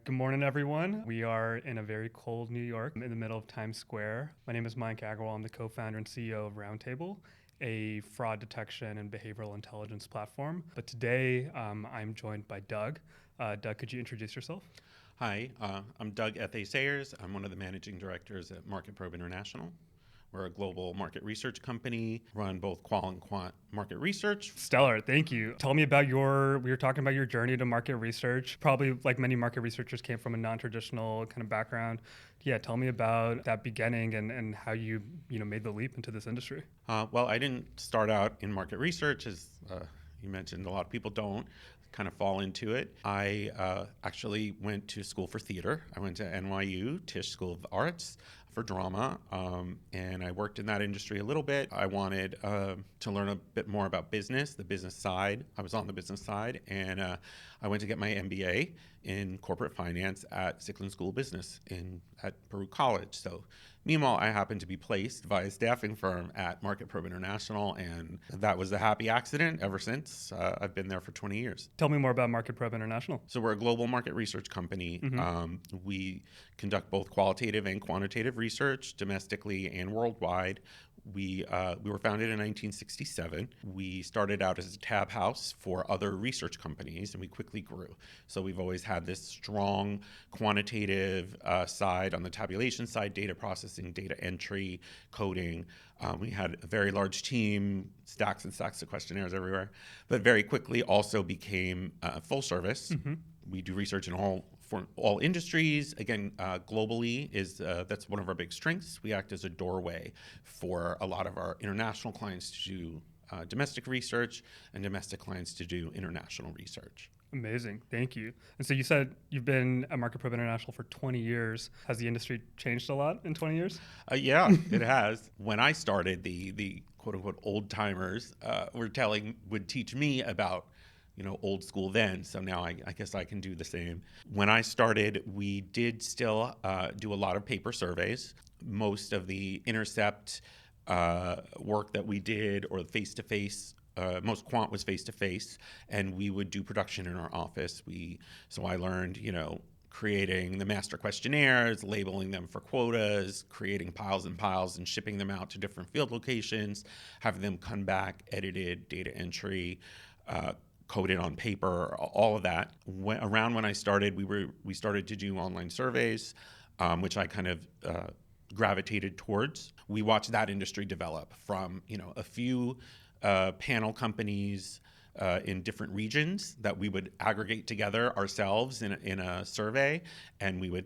Good morning, everyone. We are in a very cold New York in the middle of Times Square. My name is Mayank Agrawal. I'm the co-founder and CEO of Roundtable, a fraud detection and behavioral intelligence platform. But today, I'm joined by Doug. Doug, could you introduce yourself? Hi, I'm Doug Ethe-Sayers. I'm one of the managing directors at Market Probe International. We're a global market research company, run both qual and quant market research. Stellar, thank you. Tell me about we were talking about your journey to market research. Probably like many market researchers came from a non-traditional kind of background. Yeah, tell me about that beginning and how you made the leap into this industry. Well, I didn't start out in market research, as you mentioned, a lot of people don't kind of fall into it. I actually went to school for theater. I went to NYU, Tisch School of Arts, for drama, and I worked in that industry a little bit. I wanted to learn a bit more about business, the business side. I was on the business side, and I went to get my MBA in corporate finance at Zicklin School of Business at Baruch College. So meanwhile, I happened to be placed by a staffing firm at Market Probe International, and that was a happy accident ever since. I've been there for 20 years. Tell me more about Market Probe International. So we're a global market research company. We conduct both qualitative and quantitative research domestically and worldwide. We were founded in 1967. We started out as a tab house for other research companies, and we quickly grew. So we've always had this strong quantitative side on the tabulation side, data processing, data entry, coding. We had a very large team, stacks and stacks of questionnaires everywhere, but very quickly also became full service. We do research for all industries. Again, globally that's one of our big strengths. We act as a doorway for a lot of our international clients to do domestic research and domestic clients to do international research. Amazing. Thank you. And so you said you've been at Market Probe International for 20 years. Has the industry changed a lot in 20 years? Yeah, it has. When I started, the quote unquote old timers would teach me about old school then. So now I guess I can do the same. When I started, we did still do a lot of paper surveys. Most of the intercept work that we did, or face-to-face, most quant was face-to-face, and we would do production in our office. So I learned, creating the master questionnaires, labeling them for quotas, creating piles and piles and shipping them out to different field locations, having them come back, edited, data entry, coded on paper, all of that. Around when I started, we started to do online surveys, which I kind of gravitated towards. We watched that industry develop from a few panel companies in different regions that we would aggregate together ourselves in a survey, and we would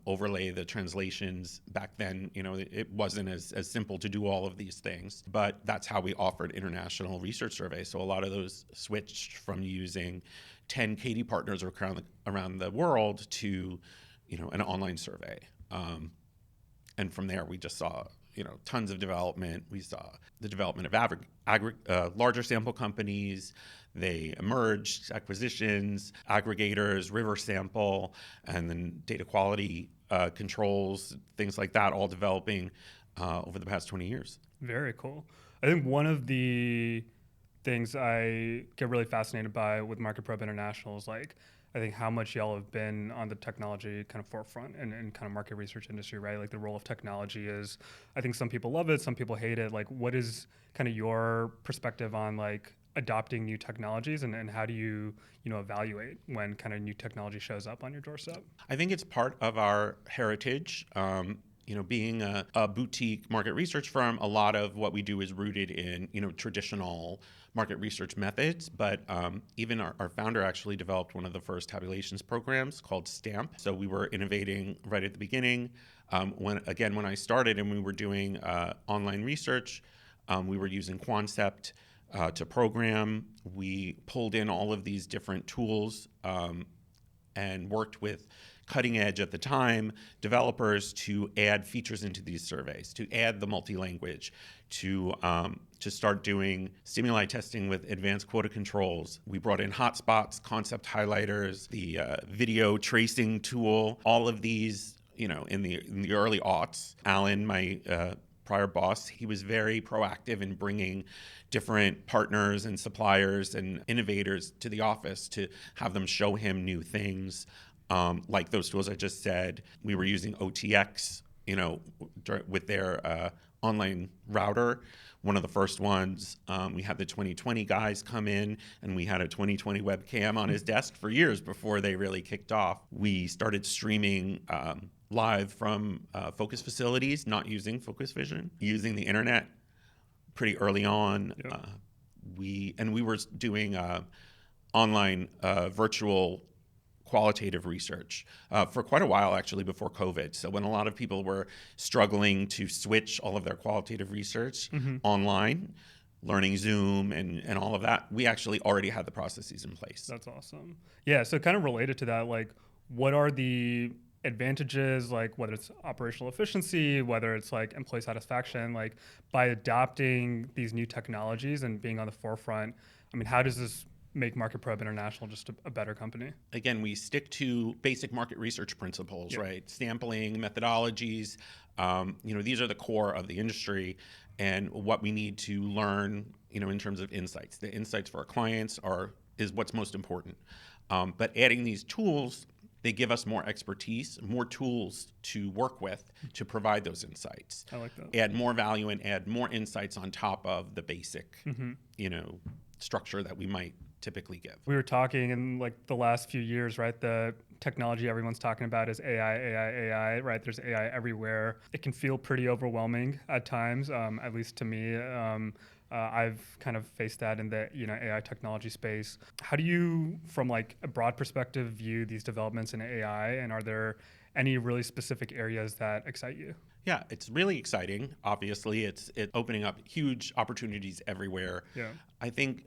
overlay the translations. Back then, it wasn't as simple to do all of these things, but that's how we offered international research surveys. So a lot of those switched from using 10 Katie partners around the world to an online survey. And from there, we just saw tons of development. We saw the development of larger sample companies. They emerged, acquisitions, aggregators, river sample, and then data quality controls, things like that, all developing over the past 20 years. Very cool. I think one of the things I get really fascinated by with Market Probe International is I think how much y'all have been on the technology kind of forefront and kind of market research industry, right? Like the role of technology is, I think some people love it, some people hate it. Like what is kind of your perspective on adopting new technologies and how do you evaluate when kind of new technology shows up on your doorstep? I think it's part of our heritage. Being a boutique market research firm, a lot of what we do is rooted in, traditional market research methods. But even our founder actually developed one of the first tabulations programs called STAMP. So we were innovating right at the beginning. When I started and we were doing online research, we were using Quancept to program. We pulled in all of these different tools and worked with cutting edge at the time developers to add features into these surveys, to add the multi-language, to start doing stimuli testing with advanced quota controls. We brought in hotspots, concept highlighters, the video tracing tool, all of these, in the early aughts. Alan, my prior boss, he was very proactive in bringing different partners and suppliers and innovators to the office to have them show him new things. like those tools I just said. We were using OTX, with their online router. One of the first ones, we had the 2020 guys come in, and we had a 2020 webcam on his desk for years before they really kicked off. We started streaming live from Focus facilities, not using Focus Vision, using the internet pretty early on. Yep. We were doing online virtual qualitative research for quite a while, actually, before COVID. So when a lot of people were struggling to switch all of their qualitative research online, learning Zoom and all of that, we actually already had the processes in place. That's awesome. Yeah, so kind of related to that, like, what are the advantages, like whether it's operational efficiency, whether it's like employee satisfaction, like by adopting these new technologies and being on the forefront? I mean, how does this make Market Probe International just a better company? Again, we stick to basic market research principles, right? Sampling, methodologies, these are the core of the industry and what we need to learn, in terms of insights. The insights for our clients is what's most important. But adding these tools, they give us more expertise, more tools to work with to provide those insights. I like that. Add more value and add more insights on top of the basic, structure that we might typically give. We were talking in like the last few years, right? The technology everyone's talking about is AI, right? There's AI everywhere. It can feel pretty overwhelming at times, at least to me. I've kind of faced that in the AI technology space. How do you, from like a broad perspective, view these developments in AI, and are there any really specific areas that excite you? Yeah, it's really exciting. Obviously, it's opening up huge opportunities everywhere. Yeah. I think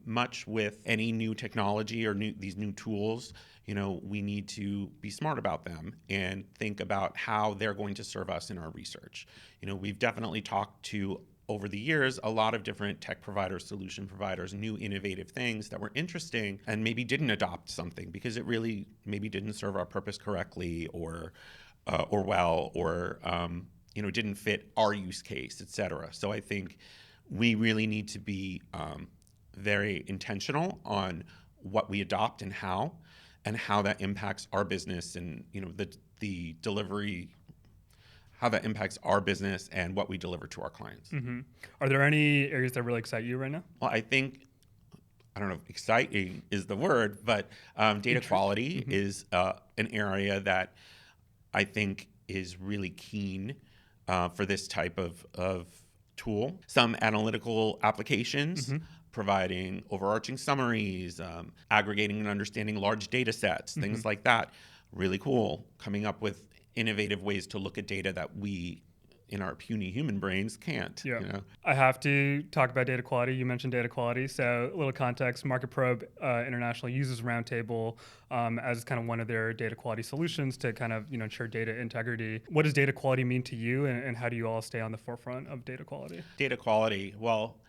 much with any new technology or these new tools, we need to be smart about them and think about how they're going to serve us in our research. We've definitely talked to, over the years, a lot of different tech providers, solution providers, new innovative things that were interesting and maybe didn't adopt something because it really maybe didn't serve our purpose correctly or well, or didn't fit our use case, et cetera. So I think we really need to be very intentional on what we adopt and how that impacts our business and the delivery, how that impacts our business and what we deliver to our clients. Mm-hmm. Are there any areas that really excite you right now? Well, I don't know if exciting is the word, but data quality is an area that I think is really keen for this type of tool. Some analytical applications, providing overarching summaries, aggregating and understanding large data sets, things like that. Really cool. Coming up with innovative ways to look at data that we, in our puny human brains, can't. Yeah. I have to talk about data quality. You mentioned data quality. So a little context, Market Probe International uses Roundtable as kind of one of their data quality solutions to kind of ensure data integrity. What does data quality mean to you, and how do you all stay on the forefront of data quality? Data quality, well,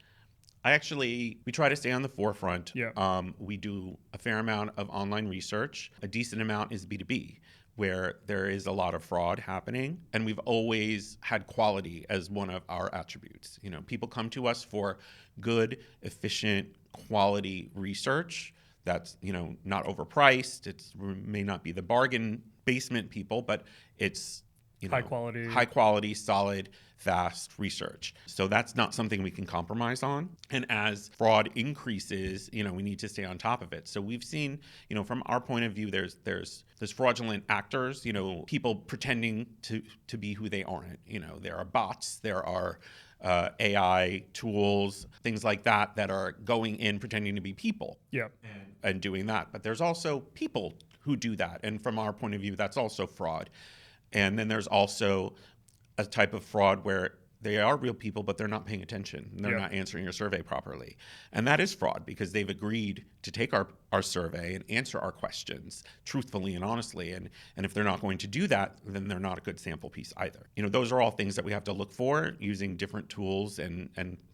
we try to stay on the forefront. Yeah. We do a fair amount of online research. A decent amount is B2B, where there is a lot of fraud happening. And we've always had quality as one of our attributes. People come to us for good, efficient, quality research that's, not overpriced. It may not be the bargain basement people, but it's, high quality, solid, fast research. So that's not something we can compromise on. And as fraud increases, we need to stay on top of it. So we've seen, from our point of view, there's fraudulent actors, people pretending to be who they aren't. There are bots, there are AI tools, things like that are going in pretending to be people. Yeah. And doing that. But there's also people who do that. And from our point of view, that's also fraud. And then there's also a type of fraud where they are real people, but they're not paying attention. And they're not answering your survey properly. And that is fraud because they've agreed to take our survey and answer our questions truthfully and honestly. And if they're not going to do that, then they're not a good sample piece either. Those are all things that we have to look for using different tools and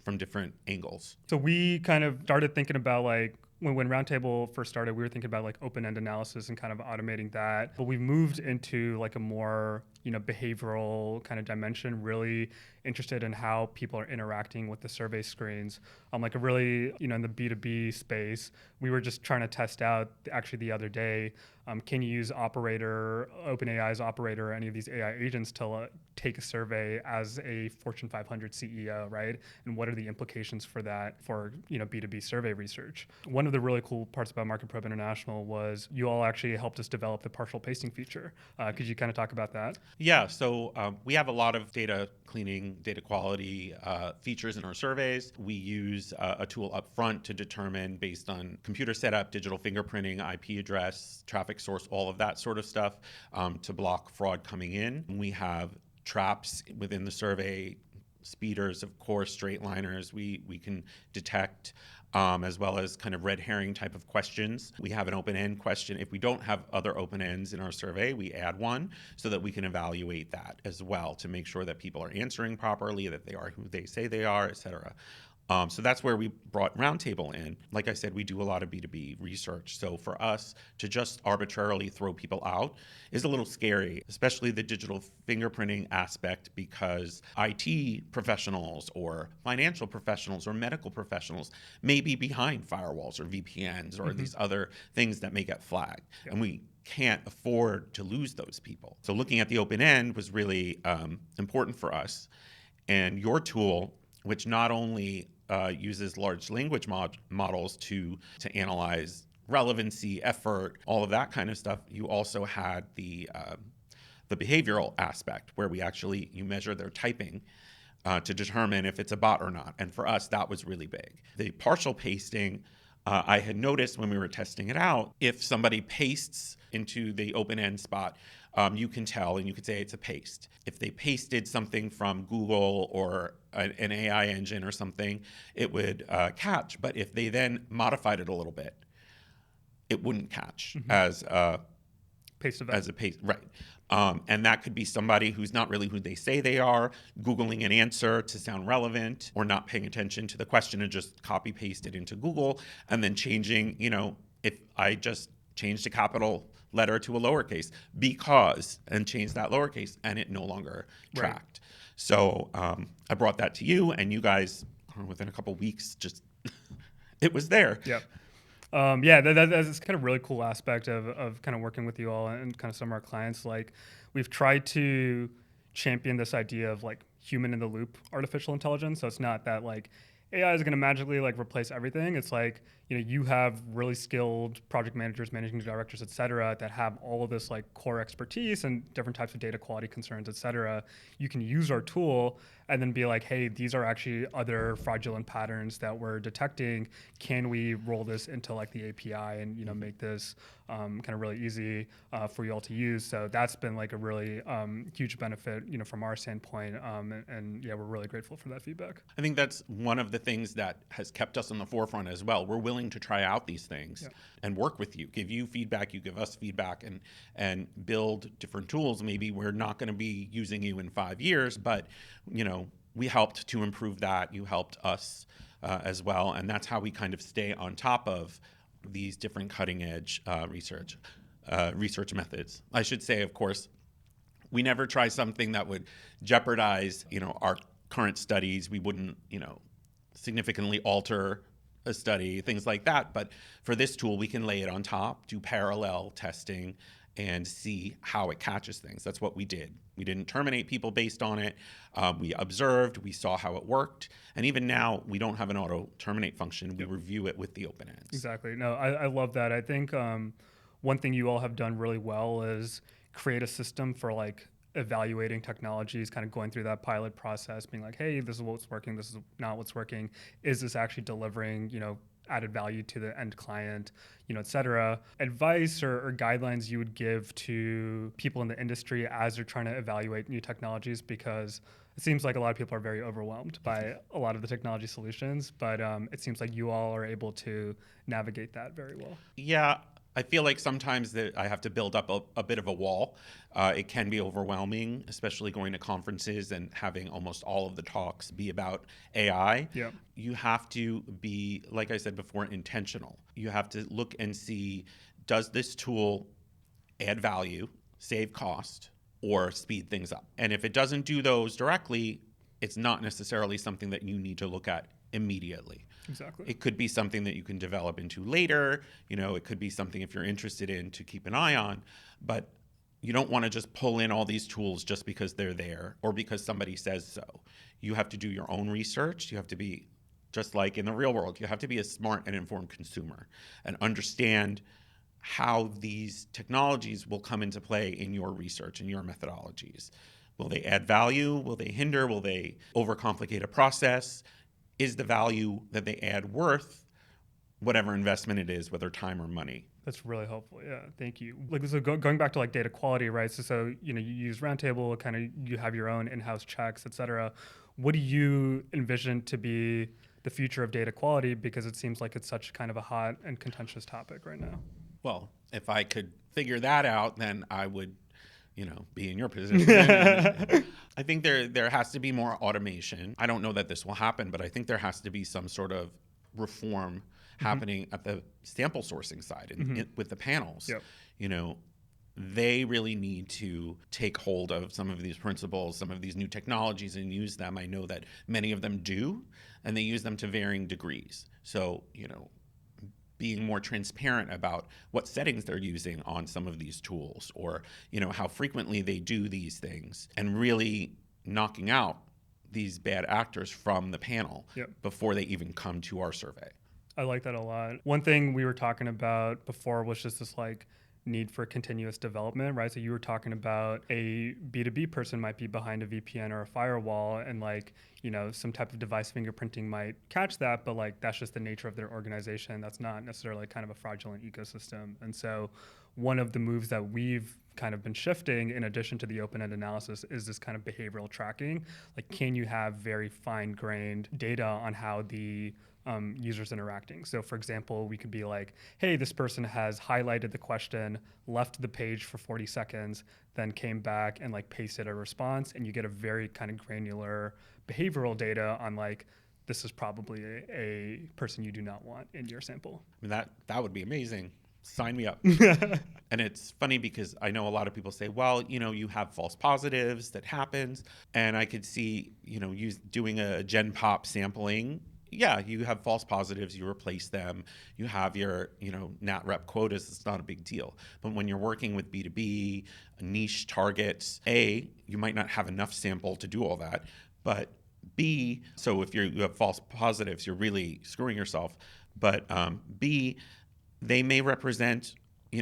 from different angles. So we kind of started thinking about like, when Roundtable first started, we were thinking about like open-end analysis and kind of automating that. But we've moved into like a more, behavioral kind of dimension, really interested in how people are interacting with the survey screens. Like a really, in the B2B space, we were just trying to test out actually the other day, can you use OpenAI's Operator, or any of these AI agents to take a survey as a Fortune 500 CEO, right? And what are the implications for that for, B2B survey research? One of the really cool parts about Market Probe International was you all actually helped us develop the partial pasting feature. Could you kind of talk about that? Yeah, so we have a lot of data cleaning, data quality features in our surveys. We use a tool up front to determine, based on computer setup, digital fingerprinting, IP address, traffic source, all of that sort of stuff, to block fraud coming in. We have traps within the survey, speeders, of course, straight liners we can detect, as well as kind of red herring type of questions. We have an open-end question. If we don't have other open ends in our survey, we add one so that we can evaluate that as well to make sure that people are answering properly, that they are who they say they are, et cetera. So that's where we brought Roundtable in. Like I said, we do a lot of B2B research. So for us to just arbitrarily throw people out is a little scary, especially the digital fingerprinting aspect, because IT professionals or financial professionals or medical professionals may be behind firewalls or VPNs or these other things that may get flagged. Yeah. And we can't afford to lose those people. So looking at the open end was really important for us. And your tool, which not only uses large language models to analyze relevancy, effort, all of that kind of stuff, you also had the behavioral aspect where you measure their typing to determine if it's a bot or not. And for us, that was really big. The partial pasting, I had noticed when we were testing it out, if somebody pastes into the open-end spot, you can tell, and you could say it's a paste. If they pasted something from Google or an AI engine or something, it would catch. But if they then modified it a little bit, it wouldn't catch as a paste event. As a paste, right. And that could be somebody who's not really who they say they are, Googling an answer to sound relevant, or not paying attention to the question and just copy paste it into Google, and then changing, if I just changed a capital letter to a lowercase and changed that lowercase, and it no longer tracked. Right. So I brought that to you, and you guys, within a couple of weeks, just it was there. Yep. That's kind of really cool aspect of kind of working with you all and kind of some of our clients. Like, we've tried to champion this idea of like human in the loop artificial intelligence. So it's not that like AI is going to magically like replace everything. It's like, you have really skilled project managers, managing directors, et cetera, that have all of this like core expertise and different types of data quality concerns, et cetera. You can use our tool and then be like, hey, these are actually other fraudulent patterns that we're detecting. Can we roll this into like the API and, make this kind of really easy for you all to use? So that's been like a really huge benefit, from our standpoint. And yeah, we're really grateful for that feedback. I think that's one of the things that has kept us on the forefront as well. We're willing to try out these things and work with you, give you feedback, you give us feedback, and build different tools. Maybe we're not going to be using you in 5 years, but we helped to improve that. You helped us as well, and that's how we kind of stay on top of these different cutting edge research methods. I should say, of course, we never try something that would jeopardize our current studies. We wouldn't significantly alter a study, things like that. But for this tool, we can lay it on top, do parallel testing, and see how it catches things. That's what we did. We didn't terminate people based on it. We observed, we saw how it worked. And even now, we don't have an auto terminate function. We review it with the open ends. Exactly. No, I love that. I think one thing you all have done really well is create a system for like evaluating technologies, kind of going through that pilot process, being like, hey, this is what's working, this is not what's working. Is this actually delivering, added value to the end client, et cetera. Advice or guidelines you would give to people in the industry as they're trying to evaluate new technologies, because it seems like a lot of people are very overwhelmed by a lot of the technology solutions, but it seems like you all are able to navigate that very well. Yeah. I feel like sometimes that I have to build up a bit of a wall. It can be overwhelming, especially going to conferences and having almost all of the talks be about AI. Yeah. You have to be, like I said before, intentional. You have to look and see, does this tool add value, save cost, or speed things up? And if it doesn't do those directly, it's not necessarily something that you need to look at immediately. Exactly. It could be something that you can develop into later. It could be something if you're interested in to keep an eye on, but you don't want to just pull in all these tools just because they're there or because somebody says so. You have to do your own research. You have to be, just like in the real world, you have to be a smart and informed consumer and understand how these technologies will come into play in your research and your methodologies. Will they add value? Will they hinder? Will they overcomplicate a process? Is the value that they add worth whatever investment it is, whether time or money? That's really helpful. Yeah, thank you. Like, so going back to like data quality, right? So you use Roundtable, kind of you have your own in-house checks, et cetera. What do you envision to be the future of data quality? Because it seems like it's such kind of a hot and contentious topic right now. Well, if I could figure that out, then I would, be in your position. I think there has to be more automation. I don't know that this will happen, but I think there has to be some sort of reform happening at the sample sourcing side with the panels. Yep. They really need to take hold of some of these principles, some of these new technologies, and use them. I know that many of them do, and they use them to varying degrees. So, being more transparent about what settings they're using on some of these tools, or how frequently they do these things, and really knocking out these bad actors from the panel before they even come to our survey. I like that a lot. One thing we were talking about before was just this like need for continuous development, right? So you were talking about a B2B person might be behind a VPN or a firewall, and like, some type of device fingerprinting might catch that, but like that's just the nature of their organization. That's not necessarily kind of a fraudulent ecosystem. And so one of the moves that we've kind of been shifting, in addition to the open-end analysis, is this kind of behavioral tracking. Like, can you have very fine-grained data on how the users interacting? So for example, we could be like, hey, this person has highlighted the question, left the page for 40 seconds, then came back and like pasted a response, and you get a very kind of granular behavioral data on like, this is probably a person you do not want in your sample. I mean, that would be amazing. Sign me up. And it's funny because I know a lot of people say, well, you have false positives that happens. And I could see, you doing a Gen Pop sampling. Yeah, you have false positives, you replace them, you have your, nat rep quotas, it's not a big deal. But when you're working with B2B, niche targets, A, you might not have enough sample to do all that, but B, so if you have false positives, you're really screwing yourself. But B, they may represent, a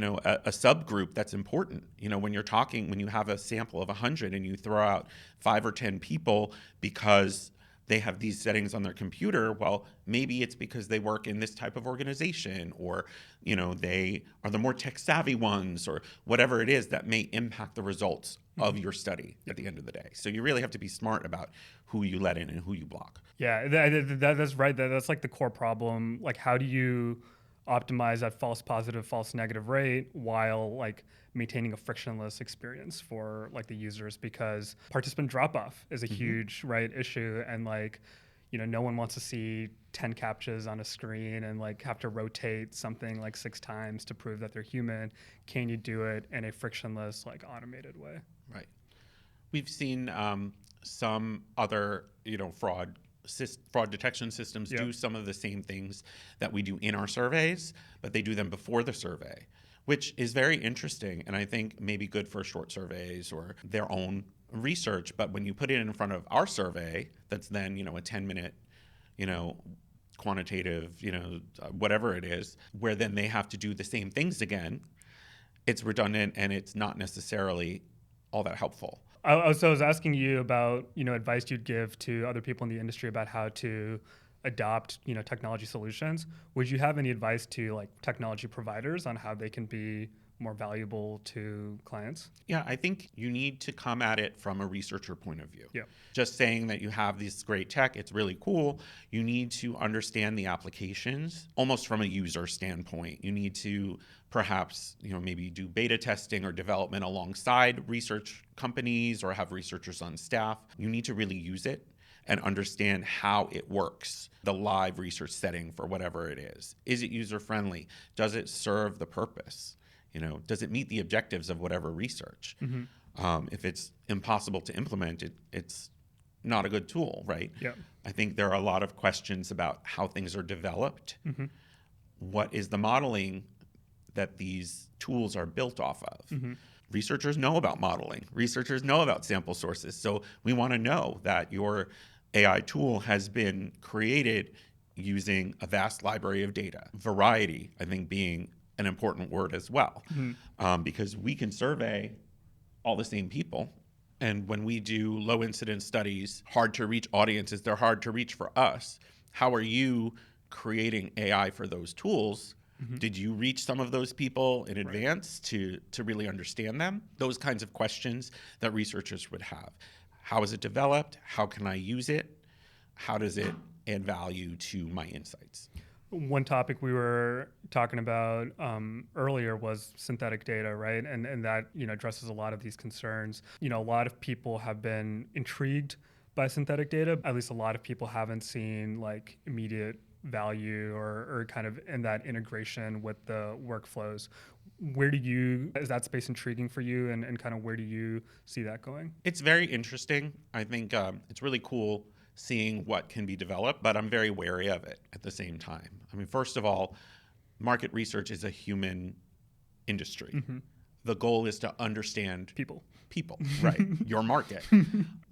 subgroup that's important. When you have a sample of 100 and you throw out 5 or 10 people because they have these settings on their computer, well, maybe it's because they work in this type of organization, or, they are the more tech savvy ones, or whatever it is that may impact the results of your study at the end of the day. So you really have to be smart about who you let in and who you block. Yeah, that's right. That's like the core problem. Like, how do you optimize that false positive, false negative rate while like maintaining a frictionless experience for like the users? Because participant drop off is a huge issue, and like, no one wants to see 10 captchas on a screen and like have to rotate something like 6 times to prove that they're human. Can you do it in a frictionless, like automated way? Right. We've seen some other fraud detection systems do some of the same things that we do in our surveys, but they do them before the survey, which is very interesting, and I think maybe good for short surveys or their own research. But when you put it in front of our survey, that's then a 10-minute quantitative whatever it is, where then they have to do the same things again, it's redundant and it's not necessarily all that helpful. I was asking you about, advice you'd give to other people in the industry about how to adopt, technology solutions. Would you have any advice to like technology providers on how they can be more valuable to clients? Yeah, I think you need to come at it from a researcher point of view. Yeah. Just saying that you have this great tech, it's really cool. You need to understand the applications almost from a user standpoint. You need to perhaps, maybe do beta testing or development alongside research companies or have researchers on staff. You need to really use it and understand how it works, the live research setting for whatever it is. Is it user-friendly? Does it serve the purpose? Does it meet the objectives of whatever research? If it's impossible to implement, it's not a good tool, right? Yeah. I think there are a lot of questions about how things are developed. Mm-hmm. What is the modeling that these tools are built off of? Mm-hmm. Researchers know about modeling. Researchers know about sample sources. So we want to know that your AI tool has been created using a vast library of data. Variety, I think, being an important word as well, because we can survey all the same people. And when we do low incidence studies, hard to reach audiences, they're hard to reach for us. How are you creating AI for those tools? Did you reach some of those people in advance to really understand them? Those kinds of questions that researchers would have. How is it developed? How can I use it? How does it add value to my insights? One topic we were talking about earlier was synthetic data, right? And that, addresses a lot of these concerns. A lot of people have been intrigued by synthetic data. At least a lot of people haven't seen like immediate value or kind of in that integration with the workflows. Is that space intriguing for you, and kind of where do you see that going? It's very interesting. I think it's really cool seeing what can be developed, but I'm very wary of it at the same time. I mean, first of all, market research is a human industry. Mm-hmm. The goal is to understand people, right? Your market.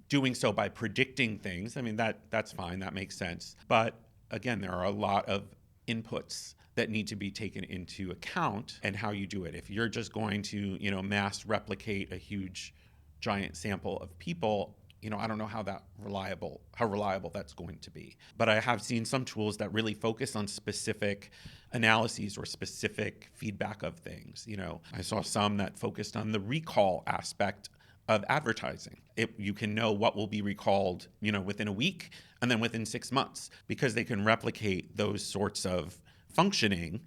Doing so by predicting things, I mean, that's fine, that makes sense. But again, there are a lot of inputs that need to be taken into account and how you do it. If you're just going to, mass replicate a huge, giant sample of people, I don't know how reliable that's going to be. But I have seen some tools that really focus on specific analyses or specific feedback of things. I saw some that focused on the recall aspect of advertising. You can know what will be recalled, within a week and then within 6 months, because they can replicate those sorts of functioning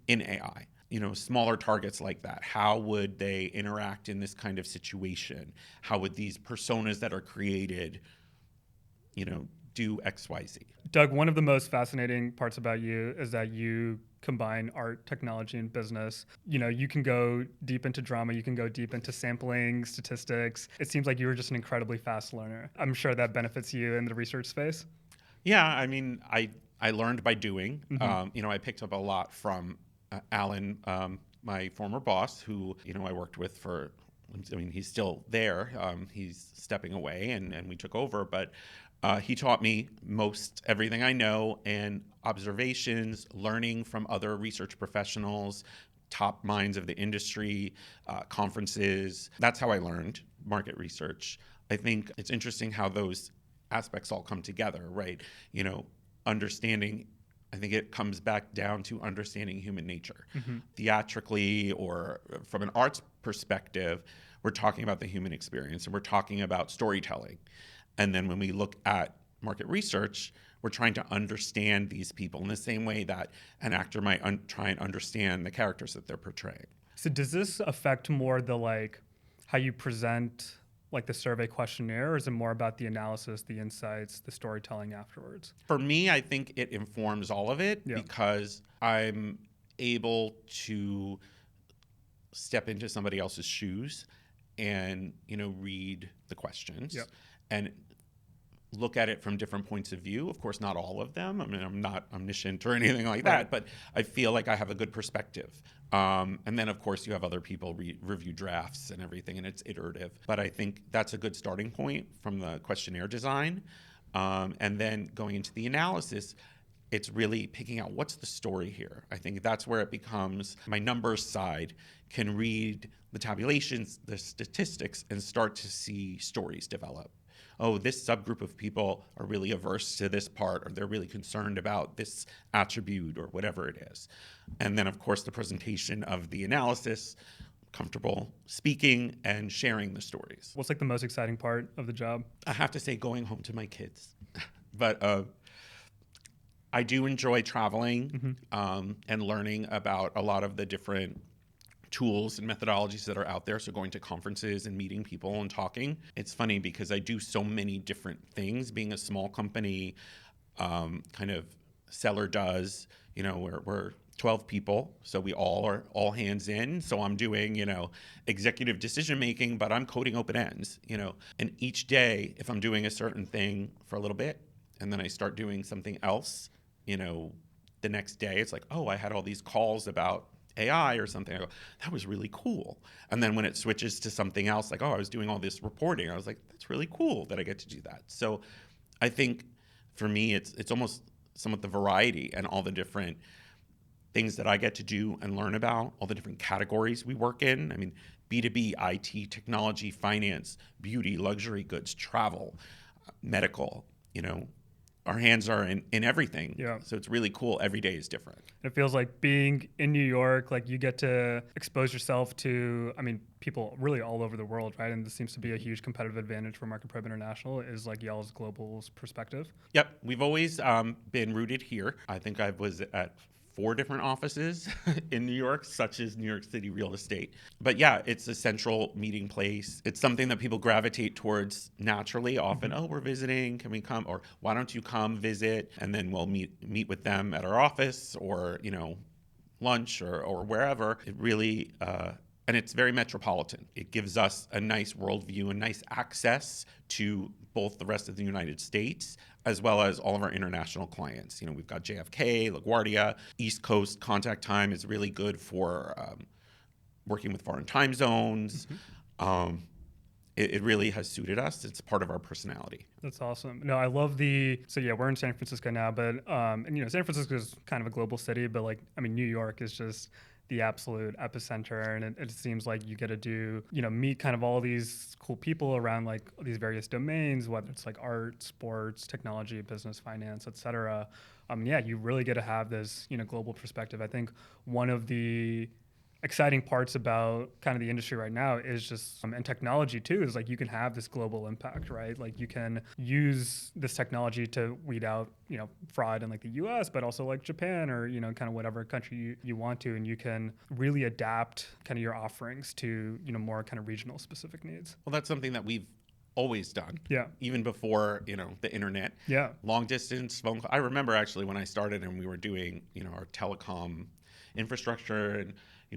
in AI. Smaller targets like that, how would they interact in this kind of situation? How would these personas that are created, do X, Y, Z? Doug, one of the most fascinating parts about you is that you combine art, technology, and business. You can go deep into drama, you can go deep into sampling, statistics. It seems like you were just an incredibly fast learner. I'm sure that benefits you in the research space. Yeah, I mean, I learned by doing. I picked up a lot from Alan, my former boss, who, I worked with he's still there. He's stepping away and we took over, but he taught me most everything I know, and observations, learning from other research professionals, top minds of the industry, conferences. That's how I learned market research. I think it's interesting how those aspects all come together, right? Understanding, I think it comes back down to understanding human nature. Theatrically or from an arts perspective, we're talking about the human experience and we're talking about storytelling. And then when we look at market research, we're trying to understand these people in the same way that an actor might try and understand the characters that they're portraying. So does this affect more the how you present the survey questionnaire, or is it more about the analysis, the insights, the storytelling afterwards? For me, I think it informs all of it because I'm able to step into somebody else's shoes and, read the questions and look at it from different points of view. Of course, not all of them. I mean, I'm not omniscient or anything like that, but I feel like I have a good perspective. And then, of course, you have other people review drafts and everything, and it's iterative. But I think that's a good starting point from the questionnaire design. And then going into the analysis, it's really picking out what's the story here. I think that's where it becomes my numbers side can read the tabulations, the statistics, and start to see stories develop. Oh, this subgroup of people are really averse to this part, or they're really concerned about this attribute, or whatever it is. And then, of course, the presentation of the analysis, comfortable speaking and sharing the stories. What's the most exciting part of the job? I have to say going home to my kids. But I do enjoy traveling and learning about a lot of the different tools and methodologies that are out there. So going to conferences and meeting people and talking. It's funny because I do so many different things. Being a small company, kind of Seller does, we're 12 people, so we all are all hands in. So I'm doing, executive decision making, but I'm coding open ends, And each day, if I'm doing a certain thing for a little bit, and then I start doing something else, the next day, it's like, oh, I had all these calls about AI or something. I go, that was really cool. And then when it switches to something else, like, oh, I was doing all this reporting, I was like, that's really cool that I get to do that. So I think for me, it's almost somewhat the variety and all the different things that I get to do and learn about, all the different categories we work in. I mean, B2B, IT, technology, finance, beauty, luxury goods, travel, medical, our hands are in everything. Yeah. So it's really cool. Every day is different. It feels like being in New York, like you get to expose yourself to, people really all over the world, right? And this seems to be a huge competitive advantage for Market Prep International is like y'all's global perspective. Yep. We've always been rooted here. I think I was at 4 different offices in New York, such as New York City real estate. But yeah, it's a central meeting place. It's something that people gravitate towards naturally. Often, oh, we're visiting, can we come? Or why don't you come visit? And then we'll meet with them at our office or, lunch or wherever. It really, and it's very metropolitan. It gives us a nice worldview and nice access to both the rest of the United States as well as all of our international clients. We've got JFK, LaGuardia, East Coast contact time is really good for working with foreign time zones. It really has suited us. It's part of our personality. That's awesome. No, I love we're in San Francisco now, but San Francisco is kind of a global city, but New York is just the absolute epicenter, and it seems like you get to do, meet kind of all these cool people around like these various domains, whether it's like art, sports, technology, business, finance, et cetera. You really get to have this, global perspective. I think one of the exciting parts about kind of the industry right now is just and technology too is like you can have this global impact, right? Like you can use this technology to weed out fraud in like the US, but also like Japan or kind of whatever country you want to, and you can really adapt kind of your offerings to more kind of regional specific needs. Well, that's something that we've always done. Yeah. Even before, the internet. Yeah. Long distance phone call. I remember actually when I started and we were doing, our telecom infrastructure and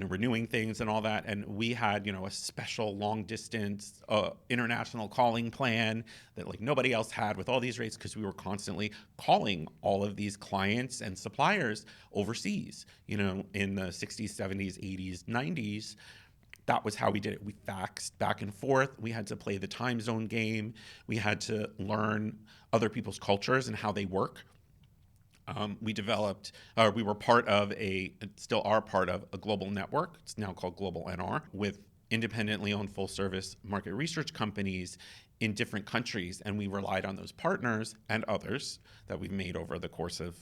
renewing things and all that. And we had, a special long distance international calling plan that like nobody else had with all these rates because we were constantly calling all of these clients and suppliers overseas, in the 60s, 70s, 80s, 90s. That was how we did it. We faxed back and forth. We had to play the time zone game. We had to learn other people's cultures and how they work. We were part of still are part of a global network. It's now called Global NR, with independently owned full service market research companies in different countries. And we relied on those partners and others that we've made over the course of,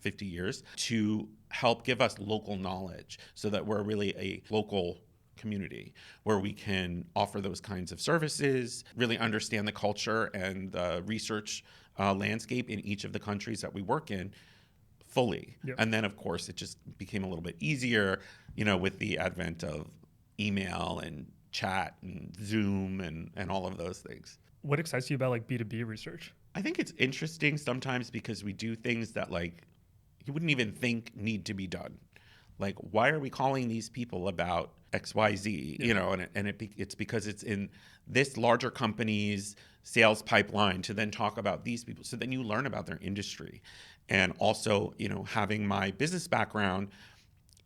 50 years to help give us local knowledge so that we're really a local community where we can offer those kinds of services, really understand the culture and the research landscape in each of the countries that we work in fully. Yep. And then, of course, it just became a little bit easier, with the advent of email and chat and Zoom and all of those things. What excites you about like B2B research? I think it's interesting sometimes because we do things that like you wouldn't even think need to be done. Like, why are we calling these people about XYZ? Yeah. It's because it's in this larger company's sales pipeline to then talk about these people. So then you learn about their industry. And also, having my business background,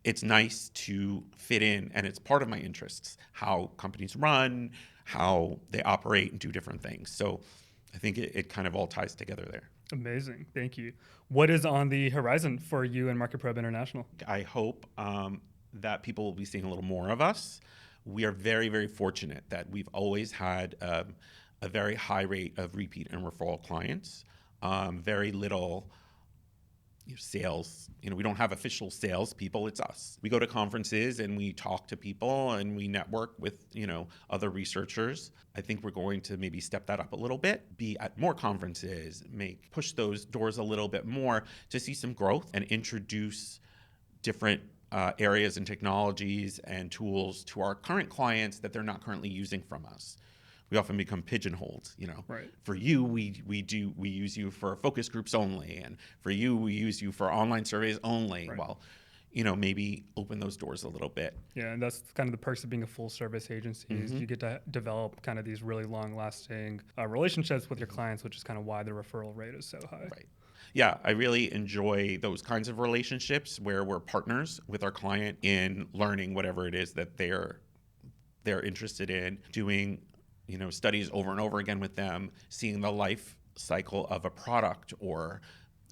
it's nice to fit in, and it's part of my interests, how companies run, how they operate and do different things. So I think it kind of all ties together there. Amazing. Thank you. What is on the horizon for you and Market Prep International? I hope that people will be seeing a little more of us. We are very, very fortunate that we've always had a very high rate of repeat and referral clients, very little sales. We don't have official sales people. It's us. We go to conferences and we talk to people and we network with, other researchers. I think we're going to maybe step that up a little bit, be at more conferences, push those doors a little bit more to see some growth and introduce different areas and technologies and tools to our current clients that they're not currently using from us. We often become pigeonholed, Right. For you, we use you for focus groups only, and for you, we use you for online surveys only. Right. Well, maybe open those doors a little bit. Yeah, and that's kind of the perks of being a full service agency is you get to develop kind of these really long lasting relationships with your clients, which is kind of why the referral rate is so high. Right. Yeah, I really enjoy those kinds of relationships where we're partners with our client in learning whatever it is that they're interested in, doing, studies over and over again with them, seeing the life cycle of a product or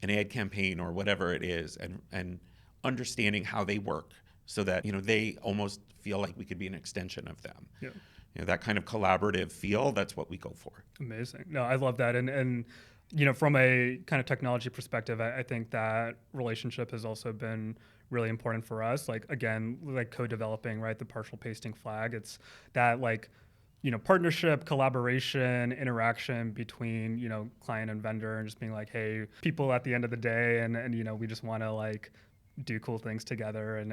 an ad campaign or whatever it is, and understanding how they work so that, they almost feel like we could be an extension of them. Yeah. That kind of collaborative feel, that's what we go for. Amazing. No, I love that. And from a kind of technology perspective, I think that relationship has also been really important for us. Like, again, like co-developing, right? The partial pasting flag. It's that partnership, collaboration, interaction between, client and vendor, and just being like, hey, people at the end of the day, and we just want to do cool things together and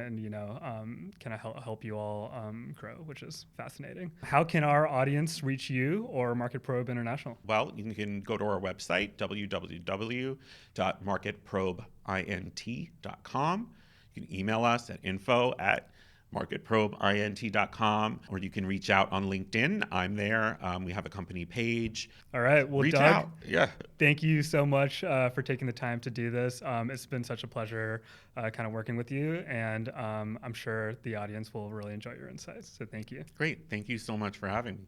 kind of help you all grow, which is fascinating. How can our audience reach you or Market Probe International? Well, you can go to our website, www.marketprobeint.com. You can email us at info@marketprobeint.com, or you can reach out on LinkedIn. I'm there. We have a company page. All right. Well, reach Doug, out. Yeah. Thank you so much for taking the time to do this. It's been such a pleasure kind of working with you, and I'm sure the audience will really enjoy your insights. So thank you. Great. Thank you so much for having me.